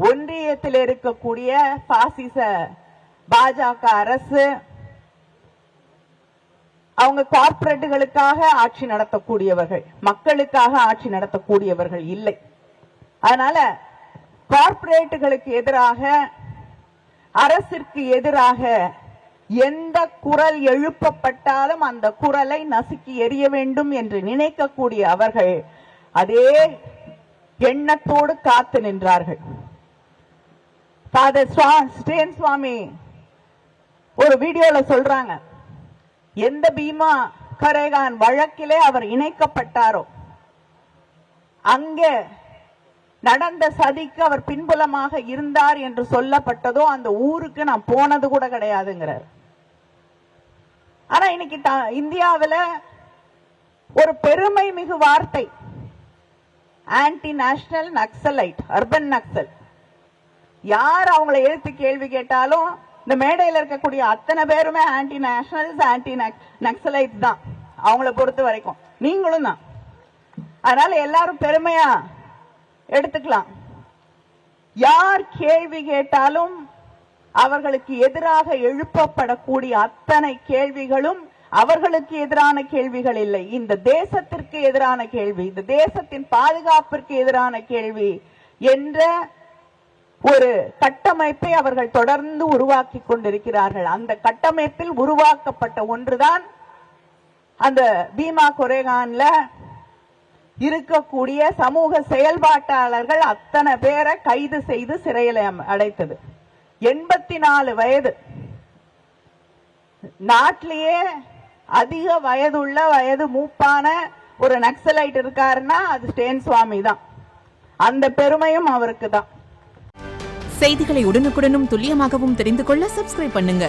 ஒன்றியத்தில் இருக்கக்கூடிய பாசிச பாஜக அரசு அவங்க கார்ப்பரேட்டுகளுக்காக ஆட்சி நடத்தக்கூடியவர்கள், மக்களுக்காக ஆட்சி நடத்தக்கூடியவர்கள் இல்லை. அதனால கார்ப்பரேட்டுகளுக்கு எதிராக, அரசிற்கு எதிராக எந்த குரல் எழுப்பப்பட்டாலும் அந்த குரலை நசுக்கி எறிய வேண்டும் என்று நினைக்கக்கூடிய அவர்கள் அதே எண்ணத்தோடு காத்து நின்றார்கள். ஃபாதர் ஸ்டேன் சுவாமி ஒரு வீடியோல சொல்றாங்க, எந்த பீமா கரேகான் வழக்கிலே அவர் இணைக்கப்பட்டாரோ அங்கே நடந்த சதிக்கு அவர் பின்புலமாக இருந்தார் என்று சொல்லப்பட்டதோ அந்த ஊருக்கு நான் போனது கூட கிடையாதுங்கிறார். ஆனா இன்னைக்கு இந்தியாவில் ஒரு பெருமை மிகு வார்த்தை anti national Naxalite, urban Naxal. யார் அவங்களை எழுத்து கேள்வி கேட்டாலும் இந்த மேடையில் இருக்கக்கூடிய அத்தனை பேருமே ஆன்டி நேஷனல்ஸ், ஆன்டி நக்சலைட் தான் அவங்களை பொறுத்த வரைக்கும். நீங்களும் தான். அதனால எல்லாரும் பெருமையா எடுத்துக்கலாம். யார் கேள்வி கேட்டாலும் அவர்களுக்கு எதிராக எழுப்பப்படக்கூடிய அத்தனை கேள்விகளும் அவர்களுக்கு எதிரான கேள்விகள் இல்லை, இந்த தேசத்திற்கு எதிரான கேள்வி, இந்த தேசத்தின் பாதுகாப்பிற்கு எதிரான கேள்வி என்ற ஒரு கட்டமைப்பை அவர்கள் தொடர்ந்து உருவாக்கி கொண்டிருக்கிறார்கள். அந்த கட்டமைப்பில் உருவாக்கப்பட்ட ஒன்றுதான் அந்த பீமா கொரேகான்ல இருக்கக்கூடிய சமூக செயல்பாட்டாளர்கள் அத்தனை பேரை கைது செய்து சிறையில் அடைத்தது. 84 வயது, நாட்டிலேயே அதிக வயதுள்ள, வயது மூப்பான ஒரு நக்சலைட் இருக்காருன்னா அது ஸ்டேன் சுவாமி தான். அந்த பெருமையும் அவருக்கு தான். செய்திகளை உடனுக்குடனும் துல்லியமாகவும் தெரிந்து கொள்ள சப்ஸ்கிரைப் பண்ணுங்க.